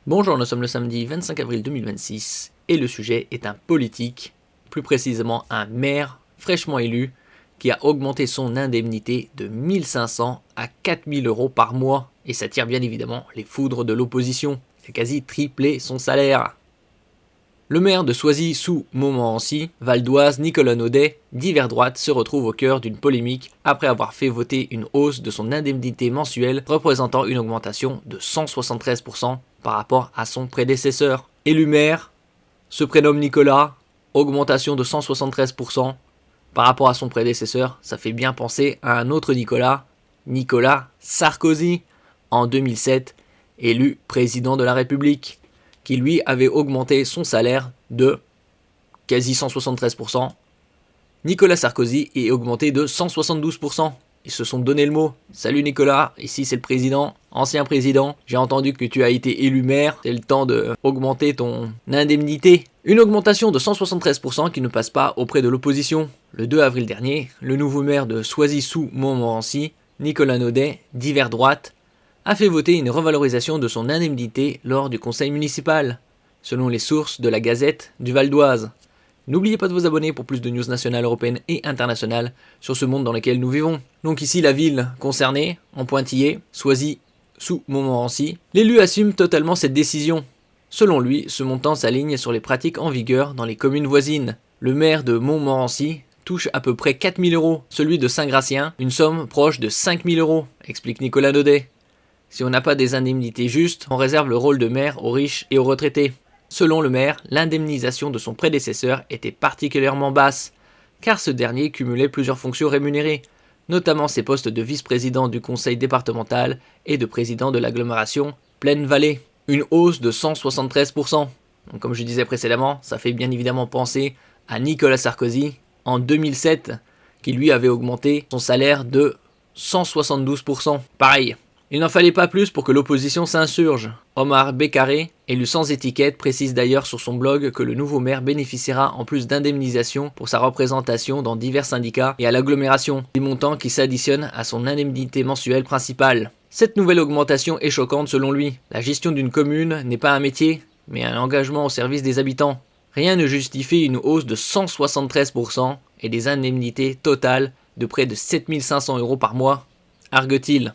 Bonjour, nous sommes le samedi 25 avril 2026 et le sujet est un politique, plus précisément un maire fraîchement élu qui a augmenté son indemnité de 1500 à 4000 euros par mois et ça tire bien évidemment les foudres de l'opposition. Il a quasi triplé son salaire. Le maire de Soisy-sous-Montmorency, Val d'Oise, Nicolas Naudet, divers droite, se retrouve au cœur d'une polémique après avoir fait voter une hausse de son indemnité mensuelle représentant une augmentation de 173% par rapport à son prédécesseur. Élu maire, se prénomme Nicolas, augmentation de 173% par rapport à son prédécesseur, ça fait bien penser à un autre Nicolas, Nicolas Sarkozy, en 2007, élu président de la République, qui lui avait augmenté son salaire de quasi 173%. Nicolas Sarkozy est augmenté de 172%. Ils se sont donné le mot. Salut Nicolas, ici c'est le président, ancien président. J'ai entendu que tu as été élu maire. C'est le temps d'augmenter ton indemnité. Une augmentation de 173% qui ne passe pas auprès de l'opposition. Le 2 avril dernier, le nouveau maire de Soisy-sous-Montmorency, Nicolas Naudet, divers droite, a fait voter une revalorisation de son indemnité lors du conseil municipal, selon les sources de la Gazette du Val d'Oise. N'oubliez pas de vous abonner pour plus de news nationales, européennes et internationales sur ce monde dans lequel nous vivons. Donc ici la ville concernée, en pointillé, Soisy-sous-Montmorency. L'élu assume totalement cette décision. Selon lui, ce montant s'aligne sur les pratiques en vigueur dans les communes voisines. Le maire de Montmorency touche à peu près 4000 euros, celui de Saint-Gratien, une somme proche de 5000 euros, explique Nicolas Naudet. Si on n'a pas des indemnités justes, on réserve le rôle de maire aux riches et aux retraités. Selon le maire, l'indemnisation de son prédécesseur était particulièrement basse, car ce dernier cumulait plusieurs fonctions rémunérées, notamment ses postes de vice-président du conseil départemental et de président de l'agglomération Plaine-Vallée. Une hausse de 173%. Donc, comme je disais précédemment, ça fait bien évidemment penser à Nicolas Sarkozy en 2007, qui lui avait augmenté son salaire de 172%. Pareil. Il n'en fallait pas plus pour que l'opposition s'insurge. Omar Bekaré, élu sans étiquette, précise d'ailleurs sur son blog que le nouveau maire bénéficiera en plus d'indemnisation pour sa représentation dans divers syndicats et à l'agglomération, des montants qui s'additionnent à son indemnité mensuelle principale. Cette nouvelle augmentation est choquante selon lui. La gestion d'une commune n'est pas un métier, mais un engagement au service des habitants. Rien ne justifie une hausse de 173% et des indemnités totales de près de 7500 euros par mois, argue-t-il.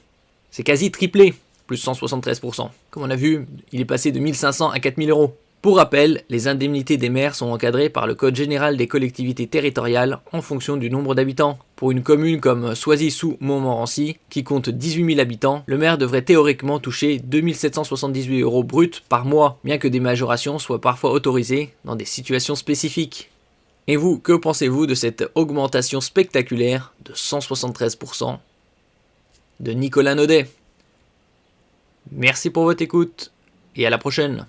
C'est quasi triplé, plus 173%. Comme on a vu, il est passé de 1500 à 4000 euros. Pour rappel, les indemnités des maires sont encadrées par le Code général des collectivités territoriales en fonction du nombre d'habitants. Pour une commune comme Soisy-sous-Montmorency, qui compte 18 000 habitants, le maire devrait théoriquement toucher 2778 euros bruts par mois, bien que des majorations soient parfois autorisées dans des situations spécifiques. Et vous, que pensez-vous de cette augmentation spectaculaire de 173% de Nicolas Naudet? Merci pour votre écoute et à la prochaine.